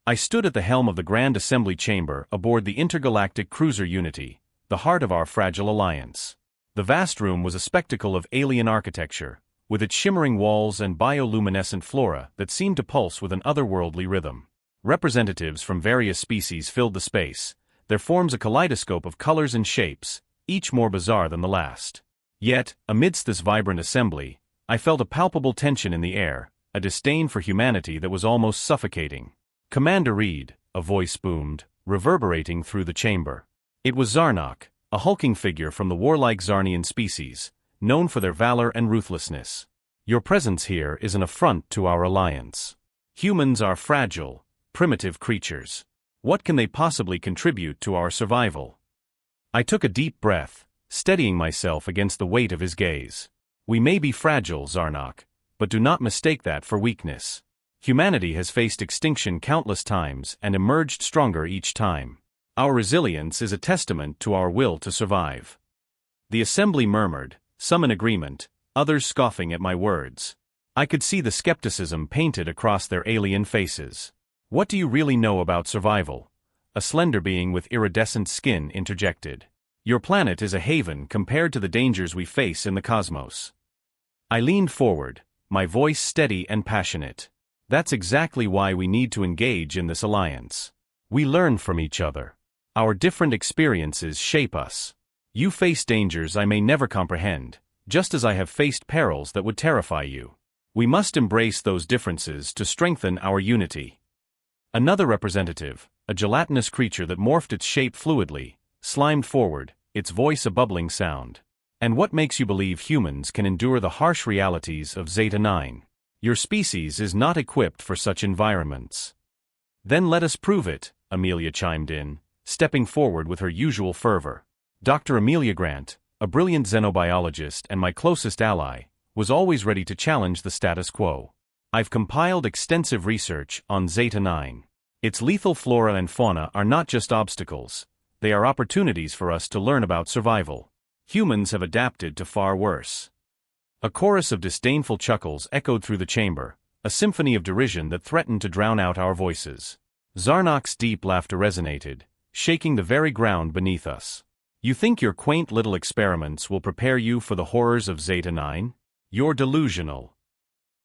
I stood at the helm of the Grand Assembly Chamber aboard the intergalactic cruiser Unity, the heart of our fragile alliance. The vast room was a spectacle of alien architecture, with its shimmering walls and bioluminescent flora that seemed to pulse with an otherworldly rhythm. Representatives from various species filled the space, their forms a kaleidoscope of colors and shapes, each more bizarre than the last. Yet, amidst this vibrant assembly, I felt a palpable tension in the air, a disdain for humanity that was almost suffocating. "Commander Reed," a voice boomed, reverberating through the chamber. It was Zarnok, a hulking figure from the warlike Zarnian species, known for their valor and ruthlessness. "Your presence here is an affront to our alliance. Humans are fragile, primitive creatures. What can they possibly contribute to our survival?" I took a deep breath, steadying myself against the weight of his gaze. "We may be fragile, Zarnok, but do not mistake that for weakness. Humanity has faced extinction countless times and emerged stronger each time. Our resilience is a testament to our will to survive." The assembly murmured, some in agreement, others scoffing at my words. I could see the skepticism painted across their alien faces. "What do you really know about survival?" a slender being with iridescent skin interjected. "Your planet is a haven compared to the dangers we face in the cosmos." I leaned forward, my voice steady and passionate. "That's exactly why we need to engage in this alliance. We learn from each other. Our different experiences shape us. You face dangers I may never comprehend, just as I have faced perils that would terrify you. We must embrace those differences to strengthen our unity." Another representative, a gelatinous creature that morphed its shape fluidly, slimed forward, its voice a bubbling sound. "And what makes you believe humans can endure the harsh realities of Zeta 9? Your species is not equipped for such environments." "Then let us prove it," Amelia chimed in, stepping forward with her usual fervor. Dr. Amelia Grant, a brilliant xenobiologist and my closest ally, was always ready to challenge the status quo. "I've compiled extensive research on Zeta 9. Its lethal flora and fauna are not just obstacles, they are opportunities for us to learn about survival. Humans have adapted to far worse." A chorus of disdainful chuckles echoed through the chamber, a symphony of derision that threatened to drown out our voices. Zarnok's deep laughter resonated, shaking the very ground beneath us. "You think your quaint little experiments will prepare you for the horrors of Zeta 9? You're delusional."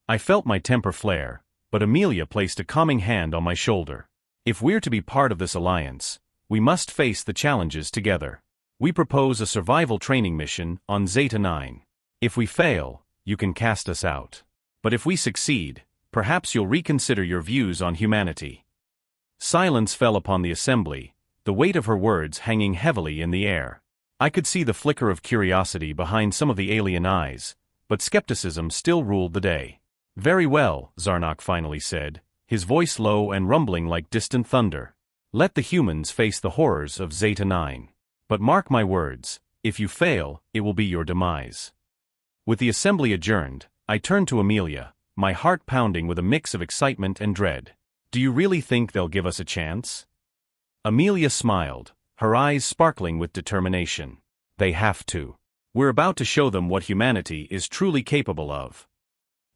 I felt my temper flare, but Amelia placed a calming hand on my shoulder. "If we're to be part of this alliance, we must face the challenges together. We propose a survival training mission on Zeta 9. If we fail, you can cast us out. But if we succeed, perhaps you'll reconsider your views on humanity." Silence fell upon the assembly, the weight of her words hanging heavily in the air. I could see the flicker of curiosity behind some of the alien eyes, but skepticism still ruled the day. "Very well," Zarnok finally said, his voice low and rumbling like distant thunder. "Let the humans face the horrors of Zeta 9. But mark my words, if you fail, it will be your demise." With the assembly adjourned, I turned to Amelia, my heart pounding with a mix of excitement and dread. "Do you really think they'll give us a chance?" Amelia smiled, her eyes sparkling with determination. "They have to. We're about to show them what humanity is truly capable of."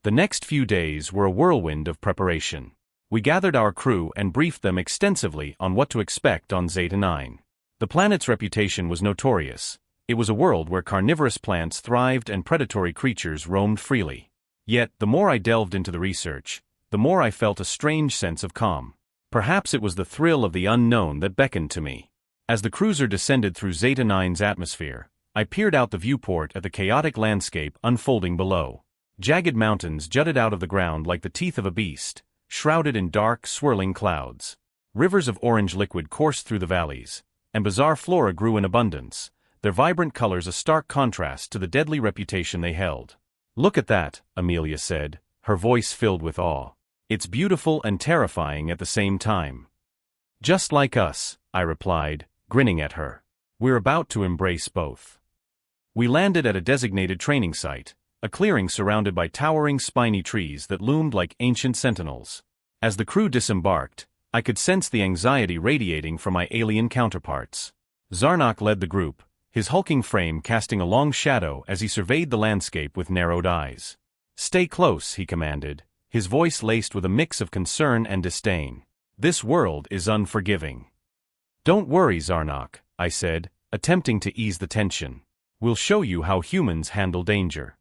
The next few days were a whirlwind of preparation. We gathered our crew and briefed them extensively on what to expect on Zeta 9. The planet's reputation was notorious. It was a world where carnivorous plants thrived and predatory creatures roamed freely. Yet, the more I delved into the research, the more I felt a strange sense of calm. Perhaps it was the thrill of the unknown that beckoned to me. As the cruiser descended through Zeta 9's atmosphere, I peered out the viewport at the chaotic landscape unfolding below. Jagged mountains jutted out of the ground like the teeth of a beast, shrouded in dark, swirling clouds. Rivers of orange liquid coursed through the valleys, and bizarre flora grew in abundance, their vibrant colors a stark contrast to the deadly reputation they held. "Look at that," Amelia said, her voice filled with awe. "It's beautiful and terrifying at the same time." "Just like us," I replied, grinning at her. "We're about to embrace both." We landed at a designated training site, a clearing surrounded by towering spiny trees that loomed like ancient sentinels. As the crew disembarked, I could sense the anxiety radiating from my alien counterparts. Zarnok led the group, his hulking frame casting a long shadow as he surveyed the landscape with narrowed eyes. "Stay close," he commanded, his voice laced with a mix of concern and disdain. This world is unforgiving. Don't worry, Zarnak, I said, attempting to ease the tension. We'll show you how humans handle danger.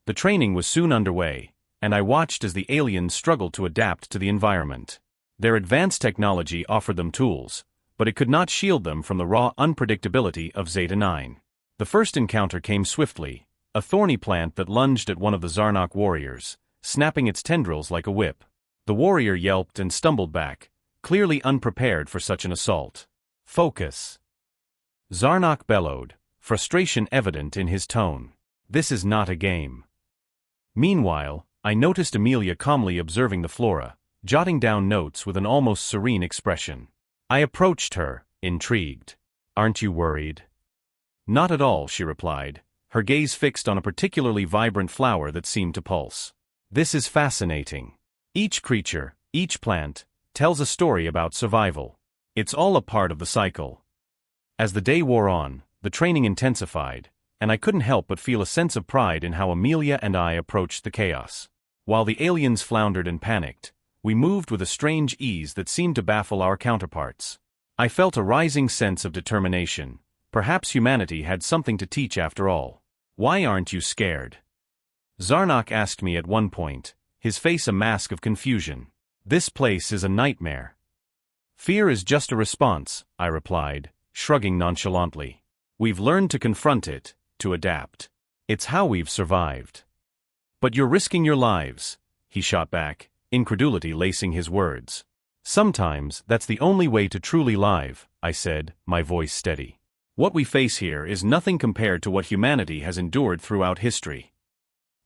The training was soon underway, and I watched as the aliens struggled to adapt to the environment. Their advanced technology offered them tools, but it could not shield them from the raw unpredictability of Zeta-9. The first encounter came swiftly, a thorny plant that lunged at one of the Zarnak warriors, snapping its tendrils like a whip. The warrior yelped and stumbled back, clearly unprepared for such an assault. Focus! Zarnak bellowed, frustration evident in his tone. This is not a game. Meanwhile, I noticed Amelia calmly observing the flora, jotting down notes with an almost serene expression. I approached her, intrigued. Aren't you worried? Not at all, she replied, her gaze fixed on a particularly vibrant flower that seemed to pulse. This is fascinating. Each creature, each plant, tells a story about survival. It's all a part of the cycle. As the day wore on, the training intensified, and I couldn't help but feel a sense of pride in how Amelia and I approached the chaos. While the aliens floundered and panicked, we moved with a strange ease that seemed to baffle our counterparts. I felt a rising sense of determination. Perhaps humanity had something to teach after all. Why aren't you scared? Zarnak asked me at one point, his face a mask of confusion. This place is a nightmare. Fear is just a response, I replied, shrugging nonchalantly. We've learned to confront it, to adapt. It's how we've survived. But you're risking your lives, he shot back, incredulity lacing his words. Sometimes that's the only way to truly live, I said, my voice steady. What we face here is nothing compared to what humanity has endured throughout history.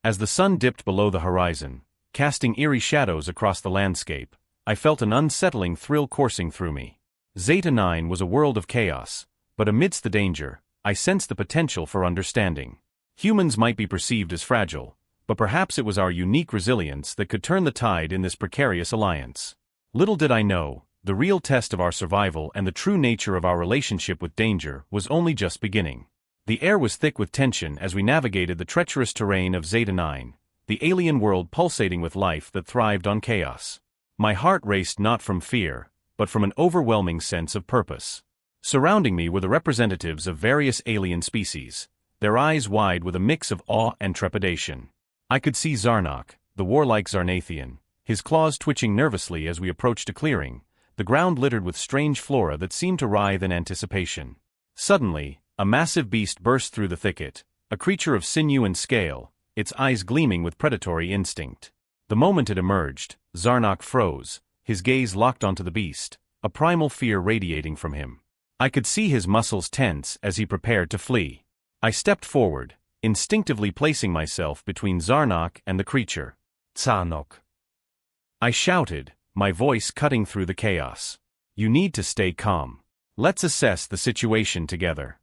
As the sun dipped below the horizon, casting eerie shadows across the landscape, I felt an unsettling thrill coursing through me. Zeta-9 was a world of chaos, but amidst the danger, I sensed the potential for understanding. Humans might be perceived as fragile, but perhaps it was our unique resilience that could turn the tide in this precarious alliance. Little did I know, the real test of our survival and the true nature of our relationship with danger was only just beginning. The air was thick with tension as we navigated the treacherous terrain of Zeta-9, the alien world pulsating with life that thrived on chaos. My heart raced not from fear, but from an overwhelming sense of purpose. Surrounding me were the representatives of various alien species, their eyes wide with a mix of awe and trepidation. I could see Zarnak, the warlike Zarnathian, his claws twitching nervously as we approached a clearing, the ground littered with strange flora that seemed to writhe in anticipation. Suddenly, a massive beast burst through the thicket, a creature of sinew and scale, its eyes gleaming with predatory instinct. The moment it emerged, Zarnak froze, his gaze locked onto the beast, a primal fear radiating from him. I could see his muscles tense as he prepared to flee. I stepped forward, instinctively placing myself between Zarnak and the creature. Zarnak, I shouted, my voice cutting through the chaos. You need to stay calm. Let's assess the situation together.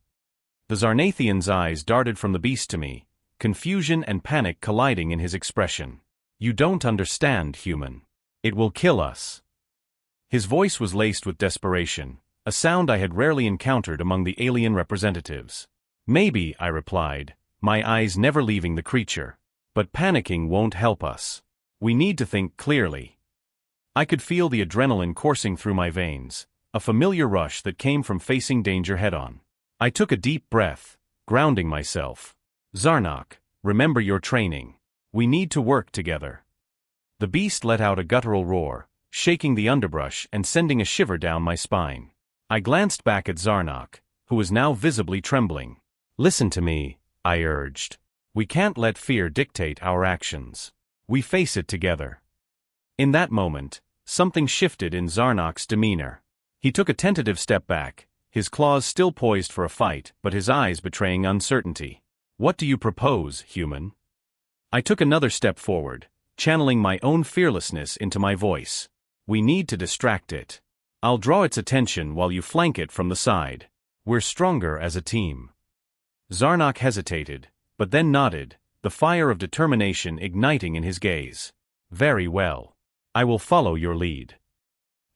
The Zarnathian's eyes darted from the beast to me, confusion and panic colliding in his expression. You don't understand, human. It will kill us. His voice was laced with desperation, a sound I had rarely encountered among the alien representatives. Maybe, I replied, my eyes never leaving the creature. But panicking won't help us. We need to think clearly. I could feel the adrenaline coursing through my veins, a familiar rush that came from facing danger head-on. I took a deep breath, grounding myself. Zarnak, remember your training. We need to work together. The beast let out a guttural roar, shaking the underbrush and sending a shiver down my spine. I glanced back at Zarnak, who was now visibly trembling. Listen to me, I urged. We can't let fear dictate our actions. We face it together. In that moment, something shifted in Zarnak's demeanor. He took a tentative step back, his claws still poised for a fight, but his eyes betraying uncertainty. What do you propose, human? I took another step forward, channeling my own fearlessness into my voice. We need to distract it. I'll draw its attention while you flank it from the side. We're stronger as a team. Zarnak hesitated, but then nodded, the fire of determination igniting in his gaze. Very well. I will follow your lead.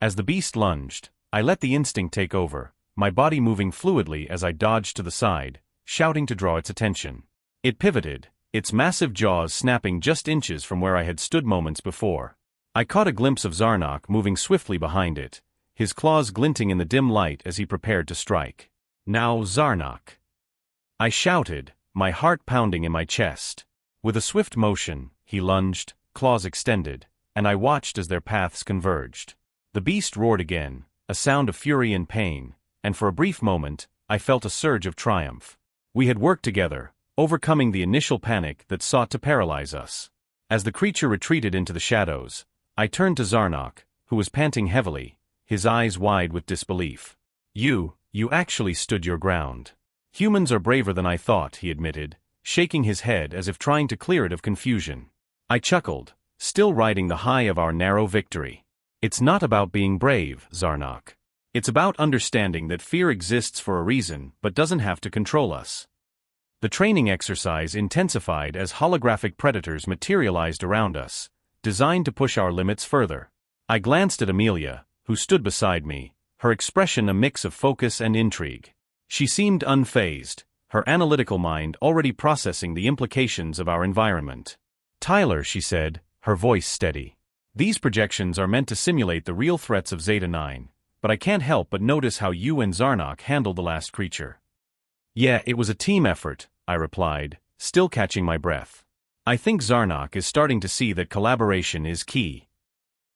As the beast lunged, I let the instinct take over, my body moving fluidly as I dodged to the side, shouting to draw its attention. It pivoted, its massive jaws snapping just inches from where I had stood moments before. I caught a glimpse of Zarnok moving swiftly behind it, his claws glinting in the dim light as he prepared to strike. "Now, Zarnok!" I shouted, my heart pounding in my chest. With a swift motion, he lunged, claws extended, and I watched as their paths converged. The beast roared again, a sound of fury and pain, and for a brief moment, I felt a surge of triumph. We had worked together, overcoming the initial panic that sought to paralyze us. As the creature retreated into the shadows, I turned to Zarnok, who was panting heavily, his eyes wide with disbelief. You actually stood your ground." "Humans are braver than I thought," he admitted, shaking his head as if trying to clear it of confusion. I chuckled, still riding the high of our narrow victory. "It's not about being brave, Zarnok. It's about understanding that fear exists for a reason but doesn't have to control us." The training exercise intensified as holographic predators materialized around us, designed to push our limits further. I glanced at Amelia, who stood beside me, her expression a mix of focus and intrigue. She seemed unfazed, her analytical mind already processing the implications of our environment. "Tyler," she said, her voice steady. "These projections are meant to simulate the real threats of Zeta-9, but I can't help but notice how you and Zarnok handled the last creature." "Yeah, it was a team effort," I replied, still catching my breath. "I think Zarnok is starting to see that collaboration is key."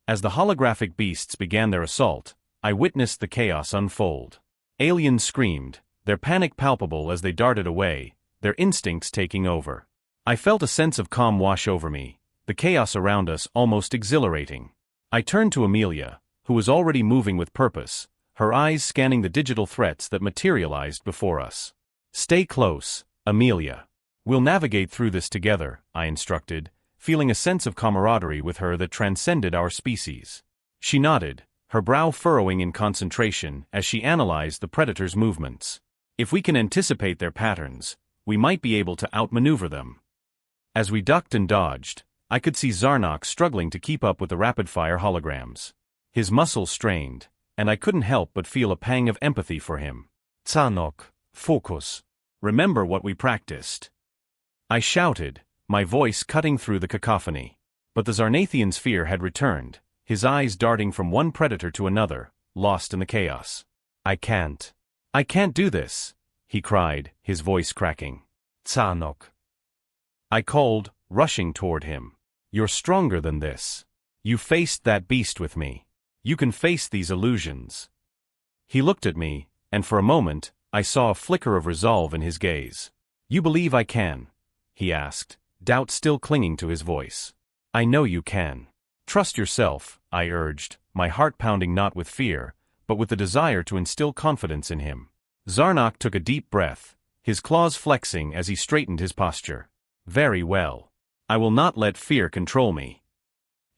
As the holographic beasts began their assault, I witnessed the chaos unfold. Aliens screamed, their panic palpable as they darted away, their instincts taking over. I felt a sense of calm wash over me, the chaos around us almost exhilarating. I turned to Amelia, who was already moving with purpose, her eyes scanning the digital threats that materialized before us. "Stay close, Amelia. We'll navigate through this together," I instructed, feeling a sense of camaraderie with her that transcended our species. She nodded, her brow furrowing in concentration as she analyzed the predator's movements. "If we can anticipate their patterns, we might be able to outmaneuver them." As we ducked and dodged, I could see Zarnok struggling to keep up with the rapid-fire holograms. His muscles strained, and I couldn't help but feel a pang of empathy for him. "Zarnok, focus. Remember what we practiced." I shouted, my voice cutting through the cacophony. But the Zarnathian's fear had returned, his eyes darting from one predator to another, lost in the chaos. I can't do this," he cried, his voice cracking. "Zarnok," I called, rushing toward him. "You're stronger than this. You faced that beast with me. You can face these illusions." He looked at me, and for a moment, I saw a flicker of resolve in his gaze. "You believe I can?" he asked, doubt still clinging to his voice. "I know you can. Trust yourself," I urged, my heart pounding not with fear, but with the desire to instill confidence in him. Zarnok took a deep breath, his claws flexing as he straightened his posture. "Very well. I will not let fear control me."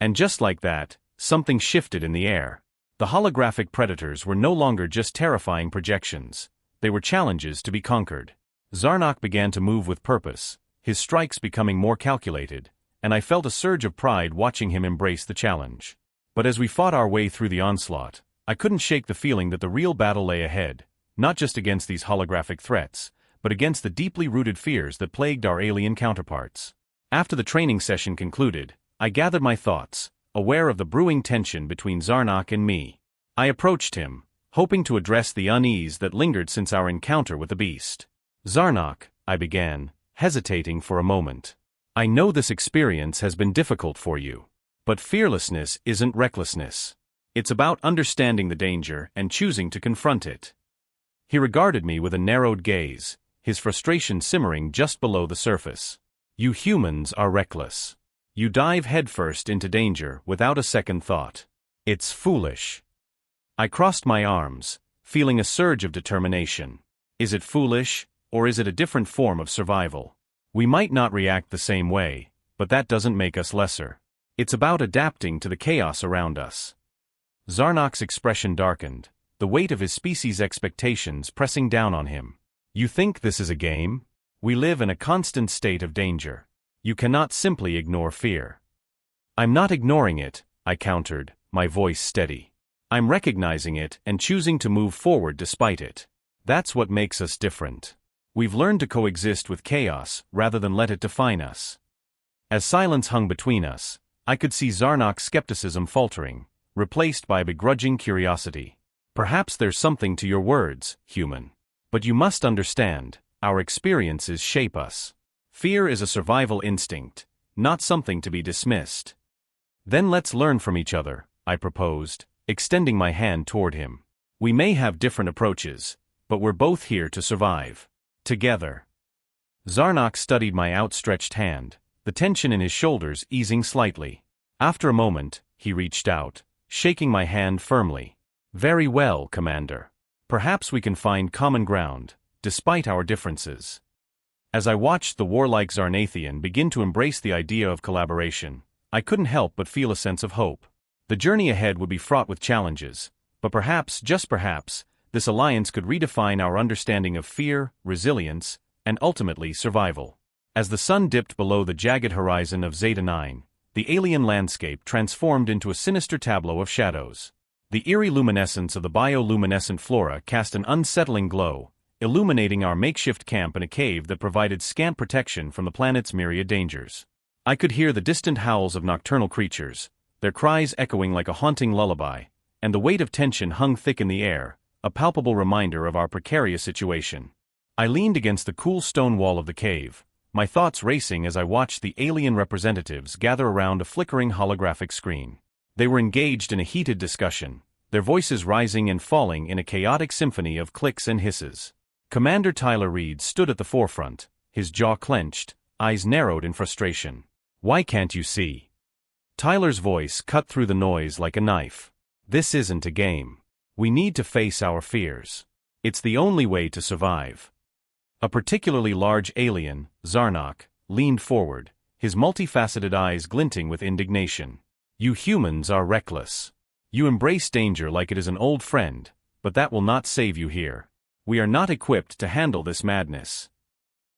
And just like that, something shifted in the air. The holographic predators were no longer just terrifying projections. They were challenges to be conquered. Zarnok began to move with purpose, his strikes becoming more calculated, and I felt a surge of pride watching him embrace the challenge. But as we fought our way through the onslaught, I couldn't shake the feeling that the real battle lay ahead, not just against these holographic threats, but against the deeply rooted fears that plagued our alien counterparts. After the training session concluded, I gathered my thoughts, aware of the brewing tension between Zarnok and me. I approached him, hoping to address the unease that lingered since our encounter with the beast. "Zarnok," I began, hesitating for a moment. "I know this experience has been difficult for you. But fearlessness isn't recklessness. It's about understanding the danger and choosing to confront it." He regarded me with a narrowed gaze, his frustration simmering just below the surface. "You humans are reckless. You dive headfirst into danger without a second thought. It's foolish." I crossed my arms, feeling a surge of determination. Is it foolish, or is it a different form of survival? We might not react the same way, but that doesn't make us lesser. It's about adapting to the chaos around us. Zarnok's expression darkened, the weight of his species' expectations pressing down on him. "You think this is a game? We live in a constant state of danger. You cannot simply ignore fear." "I'm not ignoring it," I countered, my voice steady. "I'm recognizing it and choosing to move forward despite it. That's what makes us different. We've learned to coexist with chaos rather than let it define us." As silence hung between us, I could see Zarnok's skepticism faltering, replaced by begrudging curiosity. Perhaps there's something to your words, human. But you must understand, our experiences shape us. Fear is a survival instinct, not something to be dismissed. Then let's learn from each other, I proposed, extending my hand toward him. We may have different approaches, but we're both here to survive. Together. Zarnok studied my outstretched hand, the tension in his shoulders easing slightly. After a moment, he reached out, shaking my hand firmly. Very well, Commander. Perhaps we can find common ground, despite our differences. As I watched the warlike Zarnathian begin to embrace the idea of collaboration, I couldn't help but feel a sense of hope. The journey ahead would be fraught with challenges, but perhaps, just perhaps, this alliance could redefine our understanding of fear, resilience, and ultimately survival. As the sun dipped below the jagged horizon of Zeta 9, the alien landscape transformed into a sinister tableau of shadows. The eerie luminescence of the bioluminescent flora cast an unsettling glow, illuminating our makeshift camp in a cave that provided scant protection from the planet's myriad dangers. I could hear the distant howls of nocturnal creatures, their cries echoing like a haunting lullaby, and the weight of tension hung thick in the air, a palpable reminder of our precarious situation. I leaned against the cool stone wall of the cave, my thoughts racing as I watched the alien representatives gather around a flickering holographic screen. They were engaged in a heated discussion, their voices rising and falling in a chaotic symphony of clicks and hisses. Commander Tyler Reed stood at the forefront, his jaw clenched, eyes narrowed in frustration. Why can't you see? Tyler's voice cut through the noise like a knife. This isn't a game. We need to face our fears. It's the only way to survive. A particularly large alien, Zarnok, leaned forward, his multifaceted eyes glinting with indignation. You humans are reckless. You embrace danger like it is an old friend, but that will not save you here. We are not equipped to handle this madness.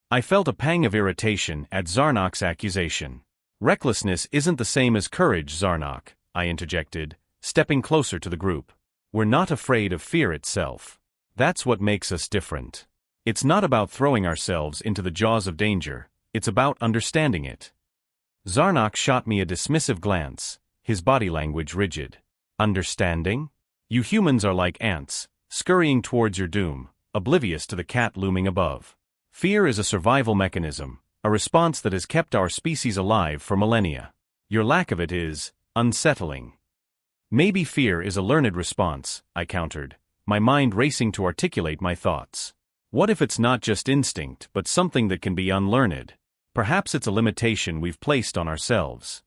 I felt a pang of irritation at Zarnok's accusation. Recklessness isn't the same as courage, Zarnok, I interjected, stepping closer to the group. We're not afraid of fear itself. That's what makes us different. It's not about throwing ourselves into the jaws of danger, it's about understanding it. Zarnok shot me a dismissive glance, his body language rigid. Understanding? You humans are like ants, scurrying towards your doom, oblivious to the cat looming above. Fear is a survival mechanism, a response that has kept our species alive for millennia. Your lack of it is unsettling. Maybe fear is a learned response, I countered, my mind racing to articulate my thoughts. What if it's not just instinct but something that can be unlearned? Perhaps it's a limitation we've placed on ourselves.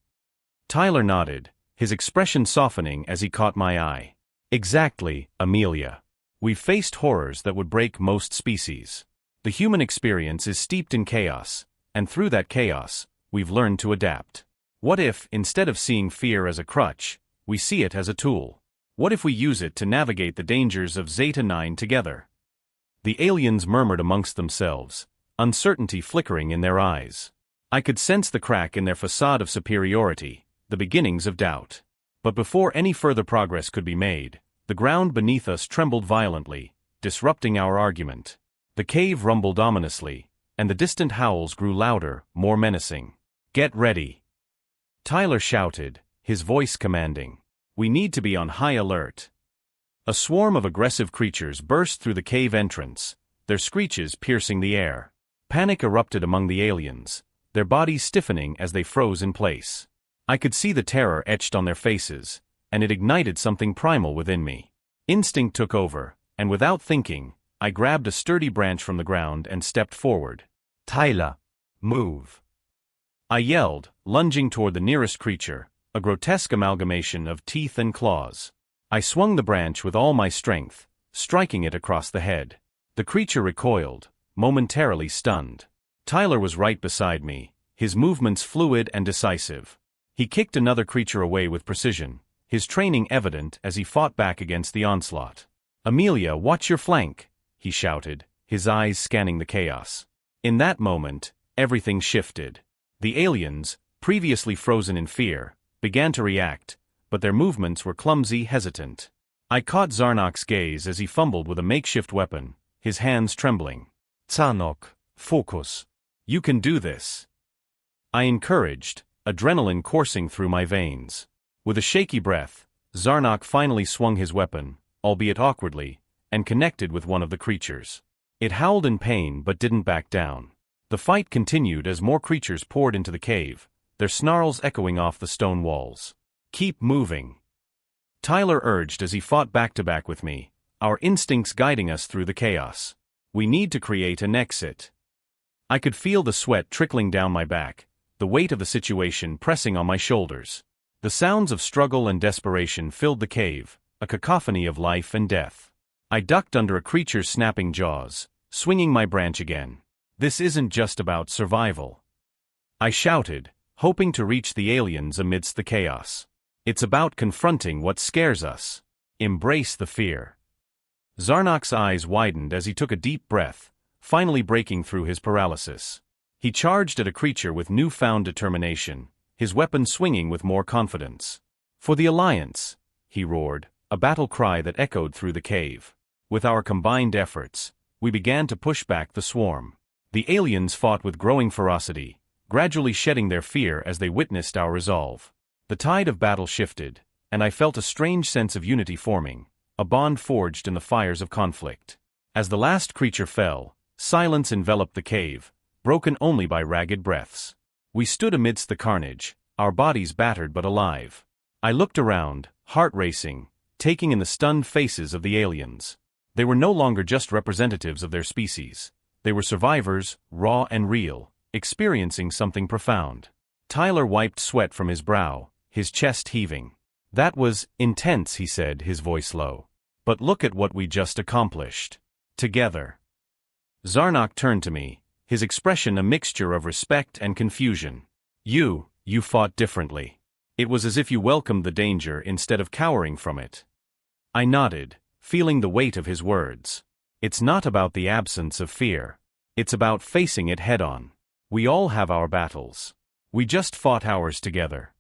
Tyler nodded, his expression softening as he caught my eye. Exactly, Amelia. We've faced horrors that would break most species. The human experience is steeped in chaos, and through that chaos, we've learned to adapt. What if, instead of seeing fear as a crutch, we see it as a tool? What if we use it to navigate the dangers of Zeta 9 together? The aliens murmured amongst themselves, uncertainty flickering in their eyes. I could sense the crack in their facade of superiority, the beginnings of doubt. But before any further progress could be made, the ground beneath us trembled violently, disrupting our argument. The cave rumbled ominously, and the distant howls grew louder, more menacing. Get ready! Tyler shouted, his voice commanding. We need to be on high alert. A swarm of aggressive creatures burst through the cave entrance, their screeches piercing the air. Panic erupted among the aliens, their bodies stiffening as they froze in place. I could see the terror etched on their faces, and it ignited something primal within me. Instinct took over, and without thinking, I grabbed a sturdy branch from the ground and stepped forward. Tyler, move! I yelled, lunging toward the nearest creature, a grotesque amalgamation of teeth and claws. I swung the branch with all my strength, striking it across the head. The creature recoiled, momentarily stunned. Tyler was right beside me, his movements fluid and decisive. He kicked another creature away with precision, his training evident as he fought back against the onslaught. Amelia, watch your flank, he shouted, his eyes scanning the chaos. In that moment, everything shifted. The aliens, previously frozen in fear, began to react, but their movements were clumsy, hesitant. I caught Zarnok's gaze as he fumbled with a makeshift weapon, his hands trembling. Zarnok, focus. You can do this. I encouraged, adrenaline coursing through my veins. With a shaky breath, Zarnak finally swung his weapon, albeit awkwardly, and connected with one of the creatures. It howled in pain but didn't back down. The fight continued as more creatures poured into the cave, their snarls echoing off the stone walls. "Keep moving," Tyler urged as he fought back-to-back with me, our instincts guiding us through the chaos. "We need to create an exit." I could feel the sweat trickling down my back, the weight of the situation pressing on my shoulders. The sounds of struggle and desperation filled the cave, a cacophony of life and death. I ducked under a creature's snapping jaws, swinging my branch again. "This isn't just about survival," I shouted, hoping to reach the aliens amidst the chaos. "It's about confronting what scares us. Embrace the fear." Zarnak's eyes widened as he took a deep breath, finally breaking through his paralysis. He charged at a creature with newfound determination, his weapon swinging with more confidence. "For the Alliance," he roared, a battle cry that echoed through the cave. With our combined efforts, we began to push back the swarm. The aliens fought with growing ferocity, gradually shedding their fear as they witnessed our resolve. The tide of battle shifted, and I felt a strange sense of unity forming, a bond forged in the fires of conflict. As the last creature fell, silence enveloped the cave, broken only by ragged breaths. We stood amidst the carnage, our bodies battered but alive. I looked around, heart racing, taking in the stunned faces of the aliens. They were no longer just representatives of their species. They were survivors, raw and real, experiencing something profound. Tyler wiped sweat from his brow, his chest heaving. "That was intense," he said, his voice low. "But look at what we just accomplished. Together." Zarnak turned to me, his expression a mixture of respect and confusion. You fought differently. It was as if you welcomed the danger instead of cowering from it." I nodded, feeling the weight of his words. "It's not about the absence of fear. It's about facing it head-on. We all have our battles. We just fought ours together."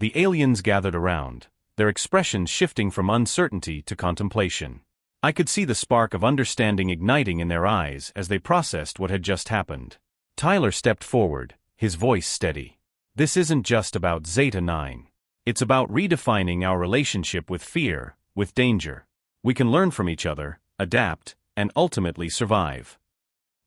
The aliens gathered around, their expressions shifting from uncertainty to contemplation. I could see the spark of understanding igniting in their eyes as they processed what had just happened. Tyler stepped forward, his voice steady. "This isn't just about Zeta 9. It's about redefining our relationship with fear, with danger. We can learn from each other, adapt, and ultimately survive."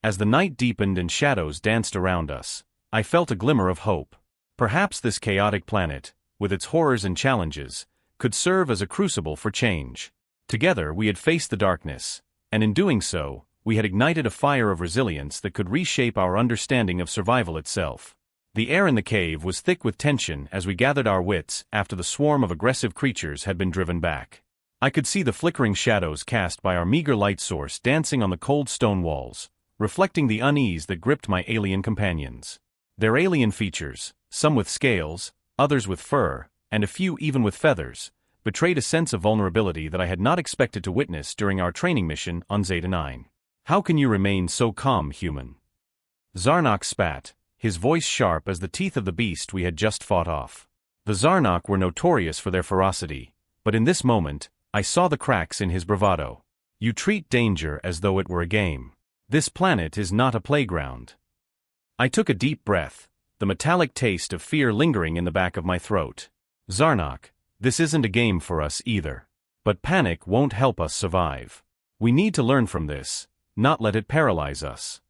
As the night deepened and shadows danced around us, I felt a glimmer of hope. Perhaps this chaotic planet, with its horrors and challenges, could serve as a crucible for change. Together we had faced the darkness, and in doing so, we had ignited a fire of resilience that could reshape our understanding of survival itself. The air in the cave was thick with tension as we gathered our wits after the swarm of aggressive creatures had been driven back. I could see the flickering shadows cast by our meager light source dancing on the cold stone walls, reflecting the unease that gripped my alien companions. Their alien features, some with scales, others with fur, and a few even with feathers, betrayed a sense of vulnerability that I had not expected to witness during our training mission on Zeta 9. "How can you remain so calm, human?" Zarnak spat, his voice sharp as the teeth of the beast we had just fought off. The Zarnak were notorious for their ferocity, but in this moment, I saw the cracks in his bravado. "You treat danger as though it were a game. This planet is not a playground." I took a deep breath, the metallic taste of fear lingering in the back of my throat. "Zarnak, this isn't a game for us either. But panic won't help us survive. We need to learn from this, not let it paralyze us."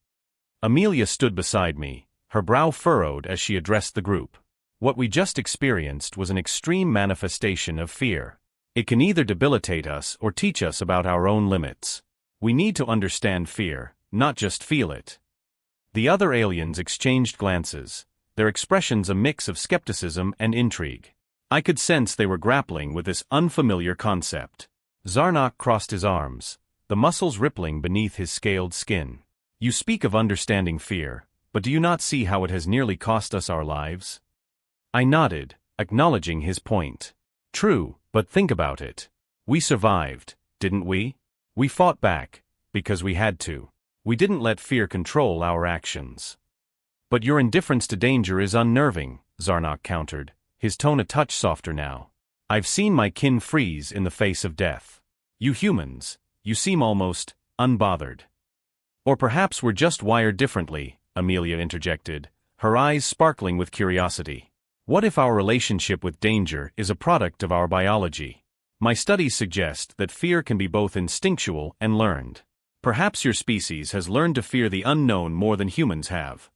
Amelia stood beside me, her brow furrowed as she addressed the group. "What we just experienced was an extreme manifestation of fear. It can either debilitate us or teach us about our own limits. We need to understand fear, not just feel it." The other aliens exchanged glances, their expressions a mix of skepticism and intrigue. I could sense they were grappling with this unfamiliar concept. Zarnak crossed his arms, the muscles rippling beneath his scaled skin. "You speak of understanding fear, but do you not see how it has nearly cost us our lives?" I nodded, acknowledging his point. "True, but think about it. We survived, didn't we? We fought back, because we had to. We didn't let fear control our actions." "But your indifference to danger is unnerving," Zarnak countered, his tone a touch softer now. "I've seen my kin freeze in the face of death. You humans, you seem almost unbothered." "Or perhaps we're just wired differently," Amelia interjected, her eyes sparkling with curiosity. What if our relationship with danger is a product of our biology? My studies suggest that fear can be both instinctual and learned. Perhaps your species has learned to fear the unknown more than humans have.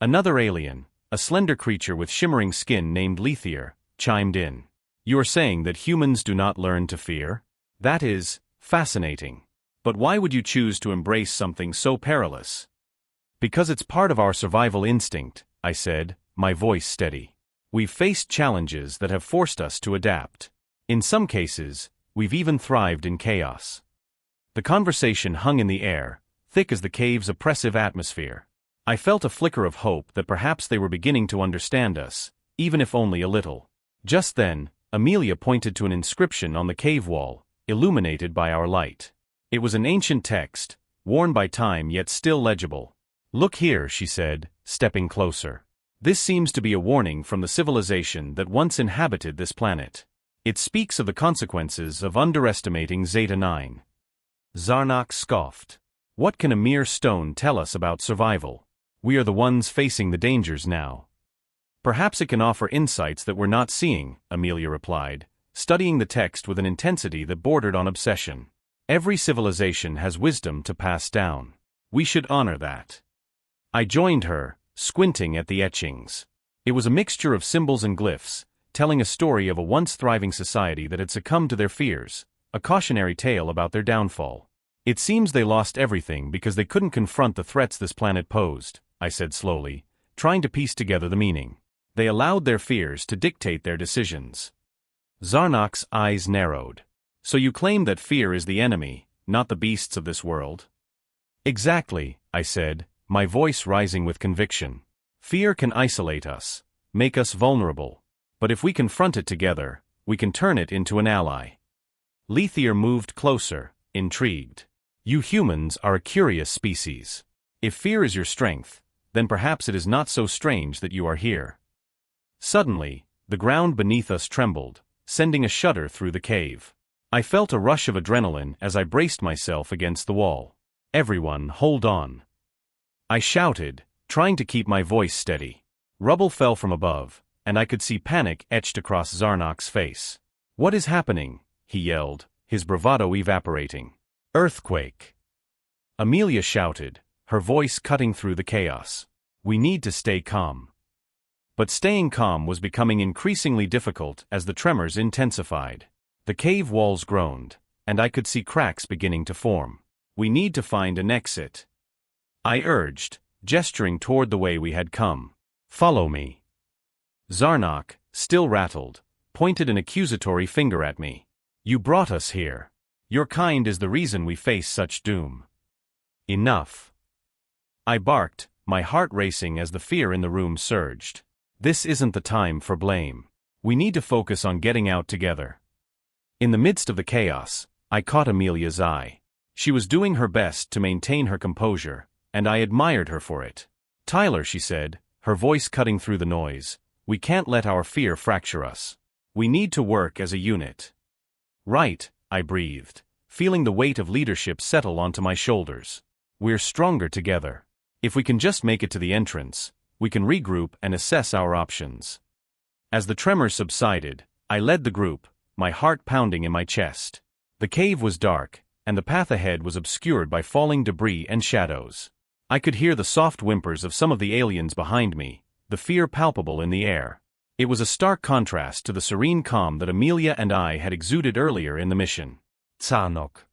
Another alien, a slender creature with shimmering skin named Lethier, chimed in. You're saying that humans do not learn to fear? That is fascinating. But why would you choose to embrace something so perilous? Because it's part of our survival instinct, I said, my voice steady. We've faced challenges that have forced us to adapt. In some cases, we've even thrived in chaos. The conversation hung in the air, thick as the cave's oppressive atmosphere. I felt a flicker of hope that perhaps they were beginning to understand us, even if only a little. Just then, Amelia pointed to an inscription on the cave wall, illuminated by our light. It was an ancient text, worn by time yet still legible. Look here, she said, stepping closer. This seems to be a warning from the civilization that once inhabited this planet. It speaks of the consequences of underestimating Zeta 9. Zarnak scoffed. What can a mere stone tell us about survival? We are the ones facing the dangers now. Perhaps it can offer insights that we're not seeing, Amelia replied, studying the text with an intensity that bordered on obsession. Every civilization has wisdom to pass down. We should honor that. I joined her, squinting at the etchings. It was a mixture of symbols and glyphs, telling a story of a once thriving society that had succumbed to their fears, a cautionary tale about their downfall. It seems they lost everything because they couldn't confront the threats this planet posed, I said slowly, trying to piece together the meaning. They allowed their fears to dictate their decisions. Zarnak's eyes narrowed. So you claim that fear is the enemy, not the beasts of this world? Exactly, I said, my voice rising with conviction. Fear can isolate us, make us vulnerable. But if we confront it together, we can turn it into an ally. Lethier moved closer, intrigued. You humans are a curious species. If fear is your strength, then perhaps it is not so strange that you are here. Suddenly, the ground beneath us trembled, sending a shudder through the cave. I felt a rush of adrenaline as I braced myself against the wall. Everyone, hold on. I shouted, trying to keep my voice steady. Rubble fell from above, and I could see panic etched across Zarnak's face. What is happening? He yelled, his bravado evaporating. Earthquake! Amelia shouted, her voice cutting through the chaos. We need to stay calm. But staying calm was becoming increasingly difficult as the tremors intensified. The cave walls groaned, and I could see cracks beginning to form. We need to find an exit. I urged, gesturing toward the way we had come. Follow me. Zarnak, still rattled, pointed an accusatory finger at me. You brought us here. Your kind is the reason we face such doom. Enough. I barked, my heart racing as the fear in the room surged. This isn't the time for blame. We need to focus on getting out together. In the midst of the chaos, I caught Amelia's eye. She was doing her best to maintain her composure, and I admired her for it. Tyler, she said, her voice cutting through the noise, we can't let our fear fracture us. We need to work as a unit. Right, I breathed, feeling the weight of leadership settle onto my shoulders. We're stronger together. If we can just make it to the entrance, we can regroup and assess our options. As the tremors subsided, I led the group, my heart pounding in my chest. The cave was dark, and the path ahead was obscured by falling debris and shadows. I could hear the soft whimpers of some of the aliens behind me, the fear palpable in the air. It was a stark contrast to the serene calm that Amelia and I had exuded earlier in the mission. Zarnak.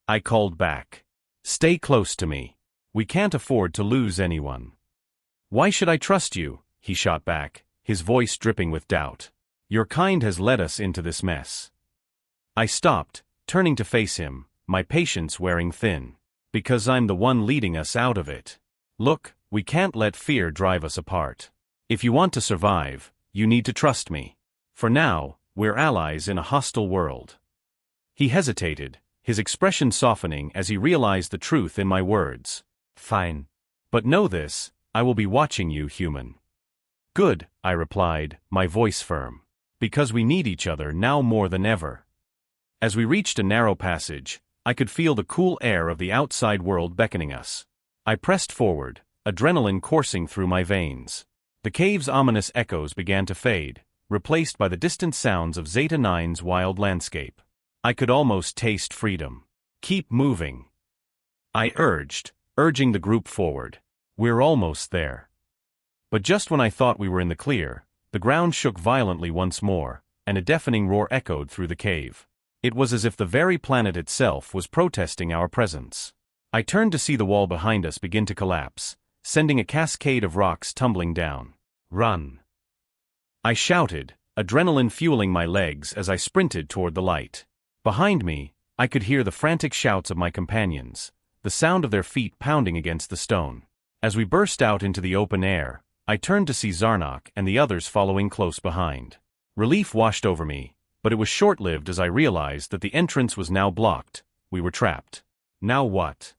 I called back. Stay close to me. We can't afford to lose anyone. Why should I trust you? He shot back, his voice dripping with doubt. Your kind has led us into this mess. I stopped, turning to face him, my patience wearing thin. Because I'm the one leading us out of it. Look, we can't let fear drive us apart. If you want to survive, you need to trust me. For now, we're allies in a hostile world. He hesitated, his expression softening as he realized the truth in my words. Fine. But know this, I will be watching you, human. Good, I replied, my voice firm. Because we need each other now more than ever. As we reached a narrow passage, I could feel the cool air of the outside world beckoning us. I pressed forward, adrenaline coursing through my veins. The cave's ominous echoes began to fade, replaced by the distant sounds of Zeta 9's wild landscape. I could almost taste freedom. Keep moving, I urging the group forward. We're almost there. But just when I thought we were in the clear, the ground shook violently once more, and a deafening roar echoed through the cave. It was as if the very planet itself was protesting our presence. I turned to see the wall behind us begin to collapse, sending a cascade of rocks tumbling down. Run! I shouted, adrenaline fueling my legs as I sprinted toward the light. Behind me, I could hear the frantic shouts of my companions, the sound of their feet pounding against the stone. As we burst out into the open air, I turned to see Zarnok and the others following close behind. Relief washed over me, but it was short-lived as I realized that the entrance was now blocked. We were trapped. Now what?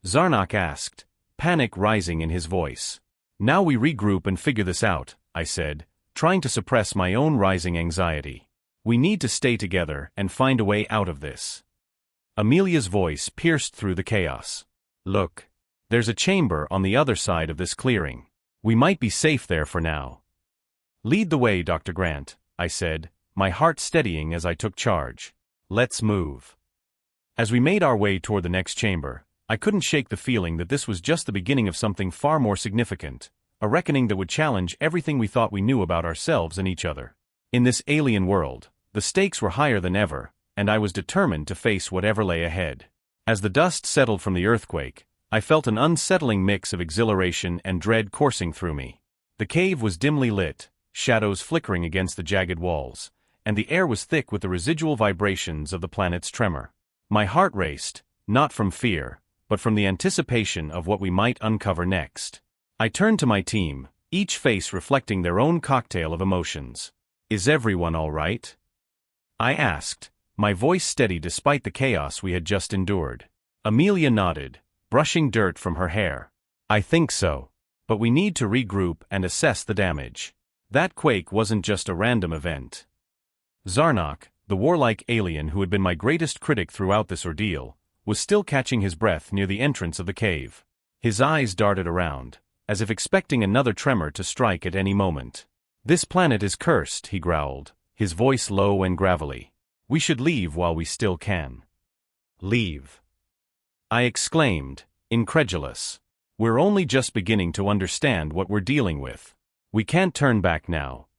Zarnok asked, panic rising in his voice. Now we regroup and figure this out, I said, trying to suppress my own rising anxiety. We need to stay together and find a way out of this. Amelia's voice pierced through the chaos. Look, there's a chamber on the other side of this clearing. We might be safe there for now. Lead the way, Dr. Grant, I said, my heart steadying as I took charge. Let's move. As we made our way toward the next chamber, I couldn't shake the feeling that this was just the beginning of something far more significant, a reckoning that would challenge everything we thought we knew about ourselves and each other. In this alien world, the stakes were higher than ever, and I was determined to face whatever lay ahead. As the dust settled from the earthquake, I felt an unsettling mix of exhilaration and dread coursing through me. The cave was dimly lit, shadows flickering against the jagged walls, and the air was thick with the residual vibrations of the planet's tremor. My heart raced, not from fear, but from the anticipation of what we might uncover next. I turned to my team, each face reflecting their own cocktail of emotions. Is everyone all right? I asked, my voice steady despite the chaos we had just endured. Amelia nodded, brushing dirt from her hair. I think so. But we need to regroup and assess the damage. That quake wasn't just a random event. Zarnok, the warlike alien who had been my greatest critic throughout this ordeal, was still catching his breath near the entrance of the cave. His eyes darted around, as if expecting another tremor to strike at any moment. This planet is cursed, he growled, his voice low and gravelly. We should leave while we still can. Leave? I exclaimed, incredulous. We're only just beginning to understand what we're dealing with. We can't turn back now.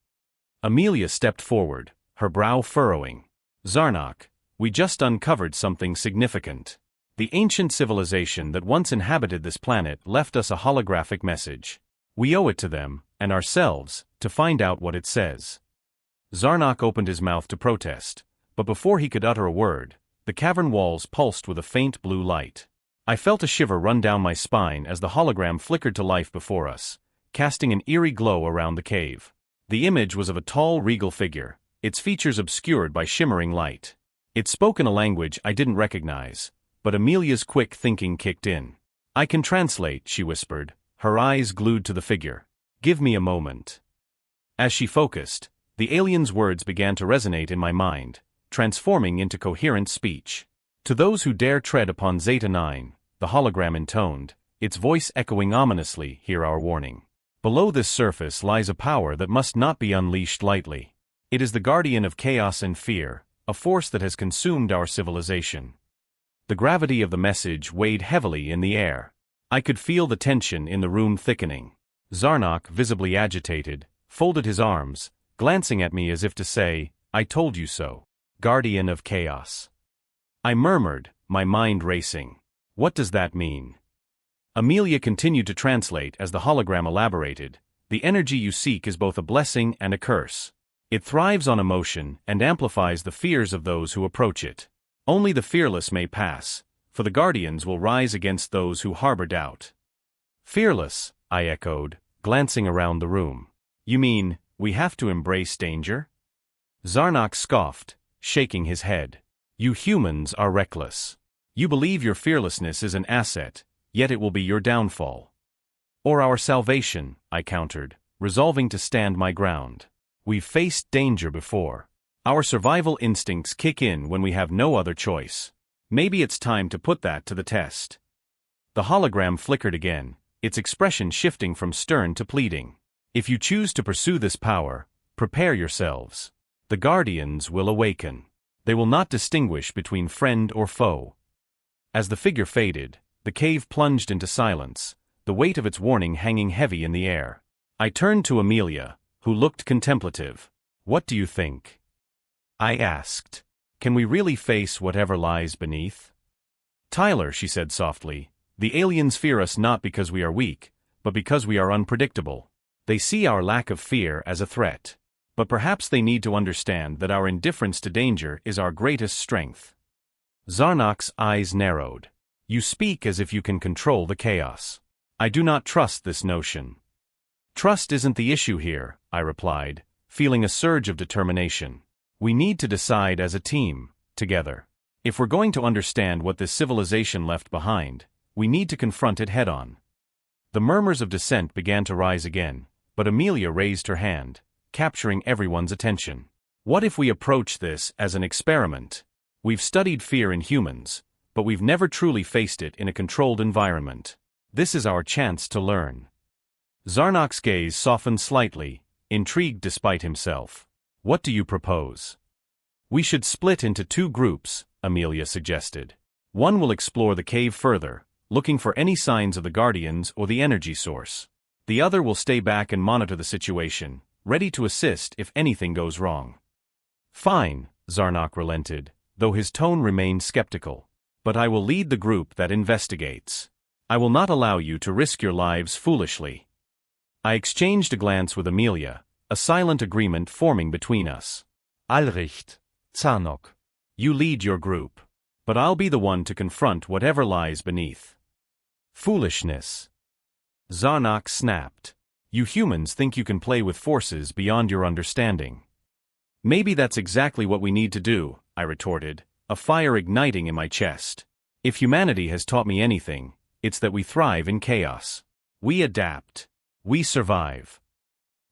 Amelia stepped forward, her brow furrowing. Zarnok, we just uncovered something significant. The ancient civilization that once inhabited this planet left us a holographic message. We owe it to them, and ourselves, to find out what it says. Zarnok opened his mouth to protest, but before he could utter a word, the cavern walls pulsed with a faint blue light. I felt a shiver run down my spine as the hologram flickered to life before us, casting an eerie glow around the cave. The image was of a tall, regal figure, its features obscured by shimmering light. It spoke in a language I didn't recognize, but Amelia's quick thinking kicked in. I can translate, she whispered, her eyes glued to the figure. Give me a moment. As she focused, the alien's words began to resonate in my mind, transforming into coherent speech. To those who dare tread upon Zeta 9, the hologram intoned, its voice echoing ominously, hear our warning. Below this surface lies a power that must not be unleashed lightly. It is the guardian of chaos and fear, a force that has consumed our civilization. The gravity of the message weighed heavily in the air. I could feel the tension in the room thickening. Zarnok, visibly agitated, folded his arms, glancing at me as if to say, I told you so. Guardian of chaos. I murmured, my mind racing. What does that mean? Amelia continued to translate as the hologram elaborated. The energy you seek is both a blessing and a curse. It thrives on emotion and amplifies the fears of those who approach it. Only the fearless may pass, for the guardians will rise against those who harbor doubt. Fearless, I echoed, glancing around the room. You mean, we have to embrace danger? Zarnok scoffed, shaking his head. You humans are reckless. You believe your fearlessness is an asset, yet it will be your downfall. Or our salvation, I countered, resolving to stand my ground. We've faced danger before. Our survival instincts kick in when we have no other choice. Maybe it's time to put that to the test. The hologram flickered again, its expression shifting from stern to pleading. If you choose to pursue this power, prepare yourselves. The Guardians will awaken. They will not distinguish between friend or foe. As the figure faded, the cave plunged into silence, the weight of its warning hanging heavy in the air. I turned to Amelia, who looked contemplative. "What do you think?" I asked. "Can we really face whatever lies beneath?" "Tyler," she said softly, "the aliens fear us not because we are weak, but because we are unpredictable. They see our lack of fear as a threat. But perhaps they need to understand that our indifference to danger is our greatest strength." Zarnok's eyes narrowed. "You speak as if you can control the chaos. I do not trust this notion." "Trust isn't the issue here," I replied, feeling a surge of determination. "We need to decide as a team, together. If we're going to understand what this civilization left behind, we need to confront it head-on." The murmurs of dissent began to rise again, but Amelia raised her hand, capturing everyone's attention. "What if we approach this as an experiment? We've studied fear in humans, but we've never truly faced it in a controlled environment. This is our chance to learn." Zarnok's gaze softened slightly, intrigued despite himself. "What do you propose?" "We should split into two groups," Amelia suggested. "One will explore the cave further, looking for any signs of the Guardians or the energy source. The other will stay back and monitor the situation, ready to assist if anything goes wrong." "Fine," Zarnok relented, though his tone remained skeptical. "But I will lead the group that investigates. I will not allow you to risk your lives foolishly." I exchanged a glance with Amelia, a silent agreement forming between us. "Alricht, Zarnok. You lead your group. But I'll be the one to confront whatever lies beneath." "Foolishness," Zarnok snapped. "You humans think you can play with forces beyond your understanding." "Maybe that's exactly what we need to do," I retorted, a fire igniting in my chest. "If humanity has taught me anything, it's that we thrive in chaos. We adapt. We survive."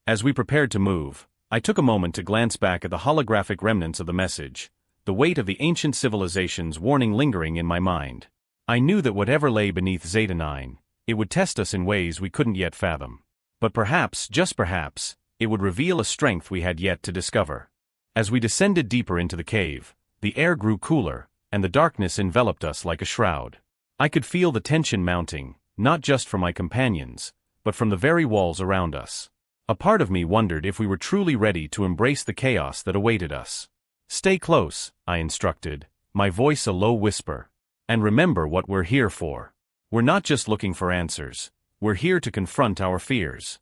As we prepared to move, I took a moment to glance back at the holographic remnants of the message, the weight of the ancient civilization's warning lingering in my mind. I knew that whatever lay beneath Zeta 9, it would test us in ways we couldn't yet fathom. But perhaps, just perhaps, it would reveal a strength we had yet to discover. As we descended deeper into the cave, the air grew cooler, and the darkness enveloped us like a shroud. I could feel the tension mounting, not just from my companions, but from the very walls around us. A part of me wondered if we were truly ready to embrace the chaos that awaited us. "Stay close," I instructed, my voice a low whisper. "And remember what we're here for. We're not just looking for answers. We're here to confront our fears."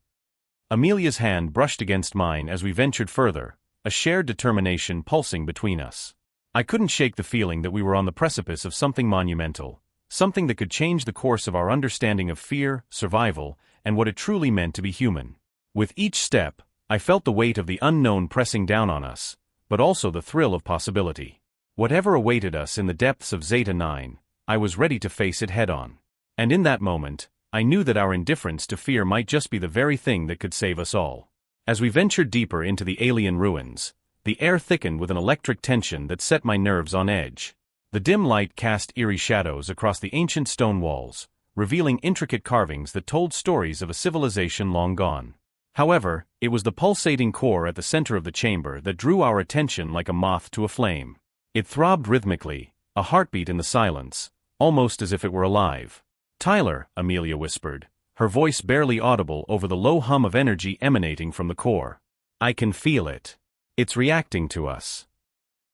Amelia's hand brushed against mine as we ventured further, a shared determination pulsing between us. I couldn't shake the feeling that we were on the precipice of something monumental, something that could change the course of our understanding of fear, survival, and what it truly meant to be human. With each step, I felt the weight of the unknown pressing down on us, but also the thrill of possibility. Whatever awaited us in the depths of Zeta 9, I was ready to face it head-on. And in that moment, I knew that our indifference to fear might just be the very thing that could save us all. As we ventured deeper into the alien ruins, the air thickened with an electric tension that set my nerves on edge. The dim light cast eerie shadows across the ancient stone walls, revealing intricate carvings that told stories of a civilization long gone. However, it was the pulsating core at the center of the chamber that drew our attention like a moth to a flame. It throbbed rhythmically, a heartbeat in the silence, almost as if it were alive. "Tyler," Amelia whispered, her voice barely audible over the low hum of energy emanating from the core. "I can feel it. It's reacting to us."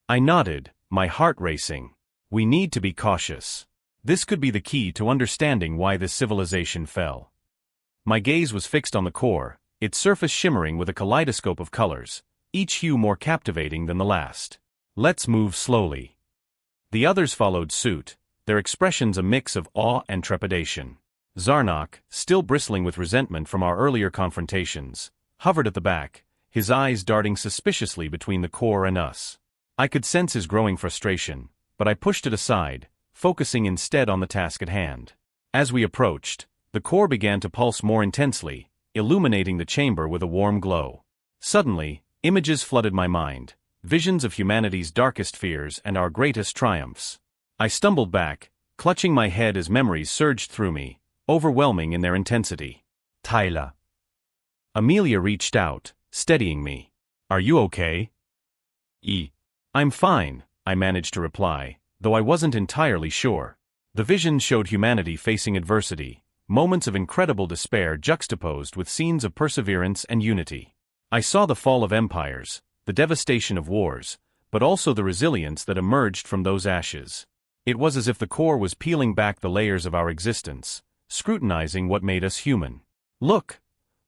I nodded, my heart racing. "We need to be cautious. This could be the key to understanding why this civilization fell." My gaze was fixed on the core, its surface shimmering with a kaleidoscope of colors, each hue more captivating than the last. "Let's move slowly." The others followed suit, their expressions a mix of awe and trepidation. Zarnok, still bristling with resentment from our earlier confrontations, hovered at the back, his eyes darting suspiciously between the core and us. I could sense his growing frustration, but I pushed it aside, focusing instead on the task at hand. As we approached, the core began to pulse more intensely, illuminating the chamber with a warm glow. Suddenly, images flooded my mind, visions of humanity's darkest fears and our greatest triumphs. I stumbled back, clutching my head as memories surged through me, overwhelming in their intensity. "Tyler." Amelia reached out, steadying me. Are you okay? I'm fine, I managed to reply, though I wasn't entirely sure. The vision showed humanity facing adversity, moments of incredible despair juxtaposed with scenes of perseverance and unity. I saw the fall of empires, the devastation of wars, but also the resilience that emerged from those ashes. It was as if the core was peeling back the layers of our existence, scrutinizing what made us human. Look!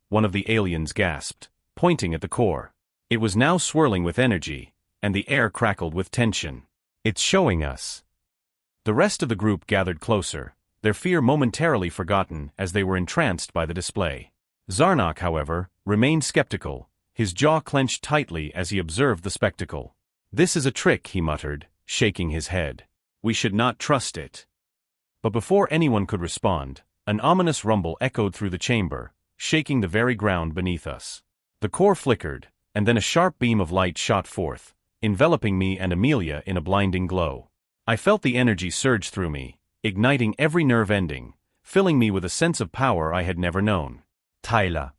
One of the aliens gasped, pointing at the core. It was now swirling with energy, and the air crackled with tension. It's showing us. The rest of the group gathered closer, their fear momentarily forgotten as they were entranced by the display. Zarnak, however, remained skeptical, his jaw clenched tightly as he observed the spectacle. This is a trick, he muttered, shaking his head. We should not trust it. But before anyone could respond, an ominous rumble echoed through the chamber, shaking the very ground beneath us. The core flickered, and then a sharp beam of light shot forth, enveloping me and Amelia in a blinding glow. I felt the energy surge through me, igniting every nerve ending, filling me with a sense of power I had never known. Tyler!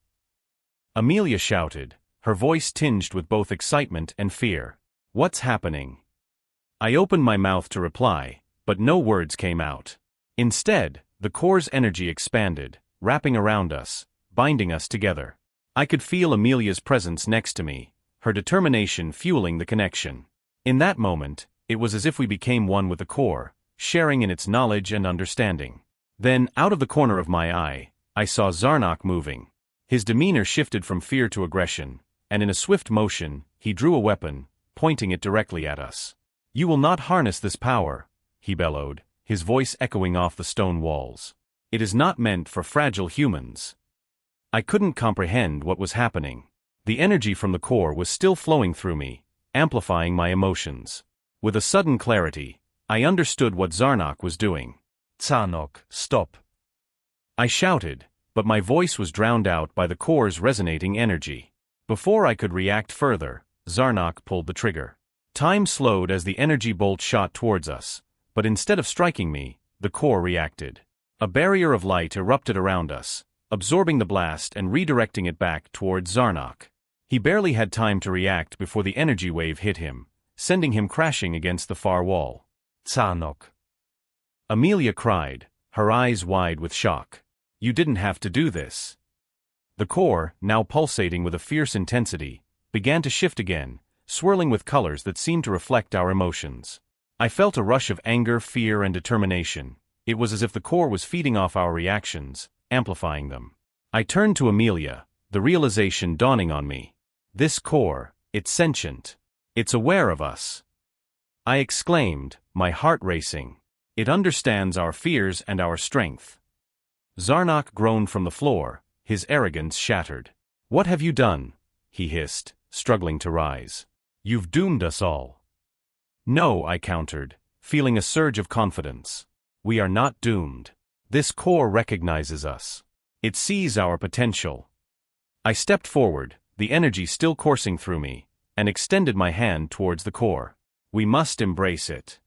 Amelia shouted, her voice tinged with both excitement and fear. What's happening? I opened my mouth to reply, but no words came out. Instead, the core's energy expanded, wrapping around us, binding us together. I could feel Amelia's presence next to me, her determination fueling the connection. In that moment, it was as if we became one with the core, sharing in its knowledge and understanding. Then, out of the corner of my eye, I saw Zarnak moving. His demeanor shifted from fear to aggression, and in a swift motion, he drew a weapon, pointing it directly at us. You will not harness this power, he bellowed, his voice echoing off the stone walls. It is not meant for fragile humans. I couldn't comprehend what was happening. The energy from the core was still flowing through me, amplifying my emotions. With a sudden clarity, I understood what Zarnak was doing. Zarnak, stop! I shouted, but my voice was drowned out by the core's resonating energy. Before I could react further, Zarnak pulled the trigger. Time slowed as the energy bolt shot towards us, but instead of striking me, the core reacted. A barrier of light erupted around us, absorbing the blast and redirecting it back towards Zarnak. He barely had time to react before the energy wave hit him, sending him crashing against the far wall. Zarnak! Amelia cried, her eyes wide with shock. You didn't have to do this. The core, now pulsating with a fierce intensity, began to shift again, swirling with colors that seemed to reflect our emotions. I felt a rush of anger, fear, and determination. It was as if the core was feeding off our reactions, amplifying them. I turned to Amelia, the realization dawning on me. This core, it's sentient. It's aware of us. I exclaimed, my heart racing. It understands our fears and our strength. Zarnak groaned from the floor, his arrogance shattered. What have you done? He hissed, struggling to rise. You've doomed us all. No, I countered, feeling a surge of confidence. We are not doomed. This core recognizes us. It sees our potential. I stepped forward, the energy still coursing through me, and extended my hand towards the core. We must embrace it.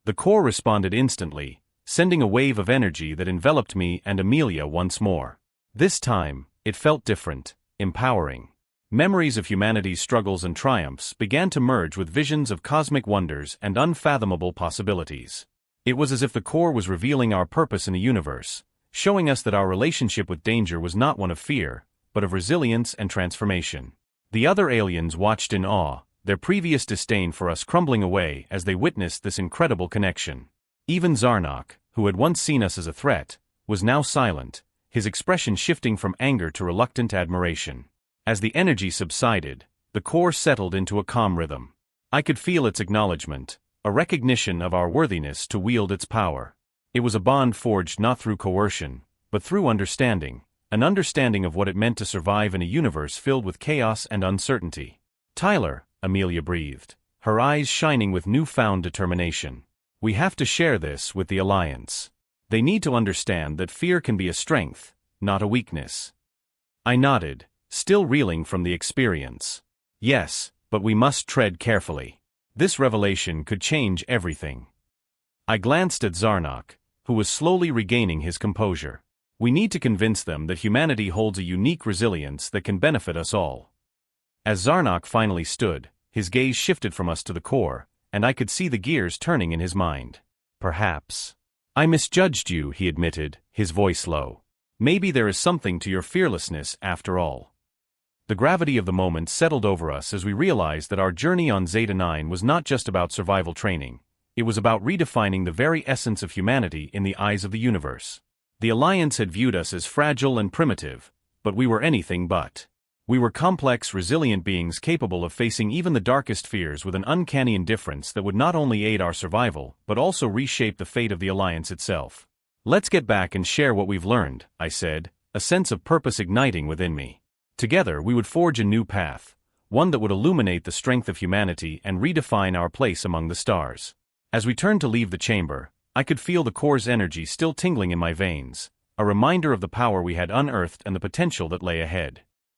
The core responded instantly, sending a wave of energy that enveloped me and Amelia once more. This time, it felt different, empowering. Memories of humanity's struggles and triumphs began to merge with visions of cosmic wonders and unfathomable possibilities. It was as if the core was revealing our purpose in the universe, showing us that our relationship with danger was not one of fear, but of resilience and transformation. The other aliens watched in awe, their previous disdain for us crumbling away as they witnessed this incredible connection. Even Zarnak, who had once seen us as a threat, was now silent, his expression shifting from anger to reluctant admiration. As the energy subsided, the core settled into a calm rhythm. I could feel its acknowledgement, a recognition of our worthiness to wield its power. It was a bond forged not through coercion, but through understanding, an understanding of what it meant to survive in a universe filled with chaos and uncertainty. Tyler, Amelia breathed, her eyes shining with newfound determination. We have to share this with the Alliance. They need to understand that fear can be a strength, not a weakness. I nodded, still reeling from the experience. Yes, but we must tread carefully. This revelation could change everything. I glanced at Zarnak, who was slowly regaining his composure. We need to convince them that humanity holds a unique resilience that can benefit us all. As Zarnok finally stood, his gaze shifted from us to the core, and I could see the gears turning in his mind. Perhaps I misjudged you, he admitted, his voice low. Maybe there is something to your fearlessness after all. The gravity of the moment settled over us as we realized that our journey on Zeta-9 was not just about survival training. It was about redefining the very essence of humanity in the eyes of the universe. The Alliance had viewed us as fragile and primitive, but we were anything but. We were complex, resilient beings capable of facing even the darkest fears with an uncanny indifference that would not only aid our survival, but also reshape the fate of the Alliance itself. Let's get back and share what we've learned, I said, a sense of purpose igniting within me. Together we would forge a new path, one that would illuminate the strength of humanity and redefine our place among the stars. As we turned to leave the chamber, I could feel the core's energy still tingling in my veins, a reminder of the power we had unearthed and the potential that lay ahead.